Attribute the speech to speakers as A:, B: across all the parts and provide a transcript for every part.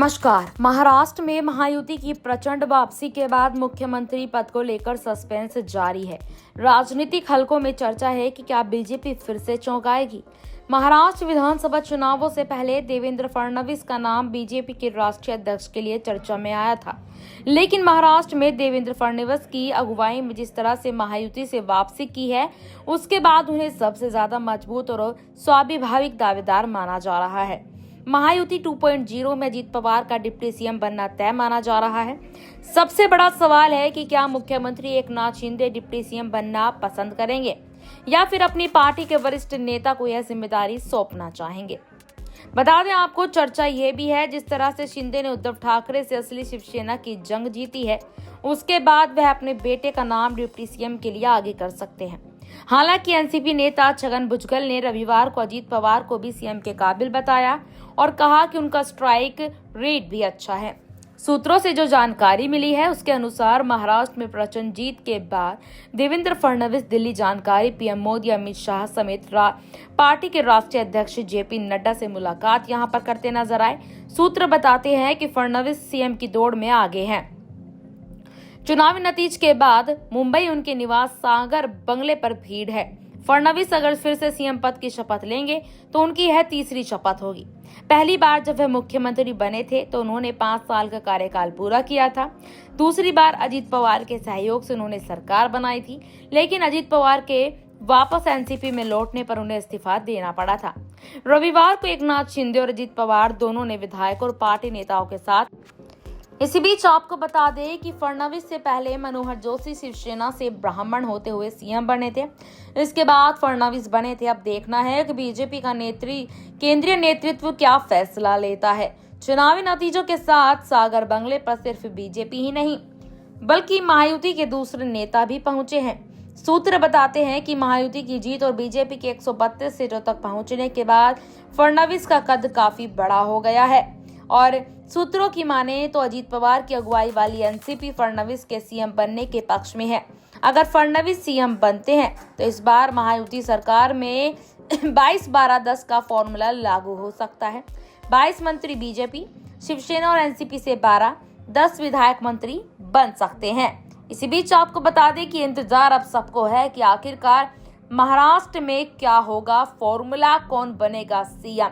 A: नमस्कार। महाराष्ट्र में महायुति की प्रचंड वापसी के बाद मुख्यमंत्री पद को लेकर सस्पेंस जारी है। राजनीतिक हलकों में चर्चा है कि क्या बीजेपी फिर से चौंकाएगी। महाराष्ट्र विधानसभा चुनावों से पहले देवेंद्र फडणवीस का नाम बीजेपी के राष्ट्रीय अध्यक्ष के लिए चर्चा में आया था, लेकिन महाराष्ट्र में देवेंद्र फडणवीस की अगुवाई में जिस तरह से महायुति से वापसी की है, उसके बाद उन्हें सबसे ज्यादा मजबूत और स्वाभाविक दावेदार माना जा रहा है। महायुति 2.0 में अजीत पवार का डिप्टी सीएम बनना तय माना जा रहा है। सबसे बड़ा सवाल है कि क्या मुख्यमंत्री एकनाथ शिंदे डिप्टी सीएम बनना पसंद करेंगे या फिर अपनी पार्टी के वरिष्ठ नेता को यह जिम्मेदारी सौंपना चाहेंगे। बता दें आपको, चर्चा यह भी है जिस तरह से शिंदे ने उद्धव ठाकरे से असली शिवसेना की जंग जीती है, उसके बाद वह अपने बेटे का नाम डिप्टी सीएम के लिए आगे कर सकते हैं। हालांकि एनसीपी नेता छगन भुजबल ने रविवार को अजीत पवार को भी सीएम के काबिल बताया और कहा कि उनका स्ट्राइक रेट भी अच्छा है। सूत्रों से जो जानकारी मिली है उसके अनुसार महाराष्ट्र में प्रचंड जीत के बाद देवेंद्र फडणवीस दिल्ली जानकारी पीएम मोदी, अमित शाह समेत पार्टी के राष्ट्रीय अध्यक्ष जेपी नड्डा से मुलाकात यहां पर करते नजर आए। सूत्र बताते हैं कि फडणवीस सीएम की दौड़ में आगे हैं। चुनावी नतीजे के बाद मुंबई उनके निवास सागर बंगले पर भीड़ है। फडणवीस अगर फिर से सीएम पद की शपथ लेंगे तो उनकी यह तीसरी शपथ होगी। पहली बार जब वह मुख्यमंत्री बने थे तो उन्होंने 5 साल का कार्यकाल पूरा किया था। दूसरी बार अजीत पवार के सहयोग से उन्होंने सरकार बनाई थी, लेकिन अजीत पवार के वापस एनसीपी में लौटने पर उन्हें इस्तीफा देना पड़ा था। रविवार को एकनाथ शिंदे और अजीत पवार दोनों ने विधायकों और पार्टी नेताओं के साथ। इसी बीच आपको बता दें कि फडणवीस से पहले मनोहर जोशी शिवसेना से ब्राह्मण होते हुए सीएम बने थे। इसके बाद फडणवीस बने थे। अब देखना है कि बीजेपी का केंद्रीय नेतृत्व क्या फैसला लेता है। चुनावी नतीजों के साथ सागर बंगले पर सिर्फ बीजेपी ही नहीं बल्कि महायुति के दूसरे नेता भी पहुंचे हैं। सूत्र बताते हैं कि महायुति की जीत और बीजेपी के 132 सीटों तक पहुंचने के बाद फडणवीस का कद काफी बड़ा हो गया है और सूत्रों की माने तो अजीत पवार की अगुवाई वाली एनसीपी फडणवीस के सीएम बनने के पक्ष में है। अगर फडणवीस सीएम बनते हैं तो इस बार महायुति सरकार में 22-12-10 का फॉर्मूला लागू हो सकता है। 22 मंत्री बीजेपी, शिवसेना और एनसीपी से 10 विधायक मंत्री बन सकते हैं। इसी बीच आपको बता दें कि इंतजार अब सबको है कि आखिरकार महाराष्ट्र में क्या होगा फॉर्मूला, कौन बनेगा सीएम।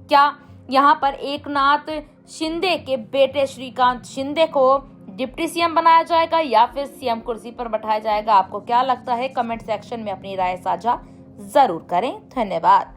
A: क्या यहाँ पर एकनाथ शिंदे के बेटे श्रीकांत शिंदे को डिप्टी सीएम बनाया जाएगा या फिर सीएम कुर्सी पर बैठाया जाएगा? आपको क्या लगता है? कमेंट सेक्शन में अपनी राय साझा जरूर करें। धन्यवाद।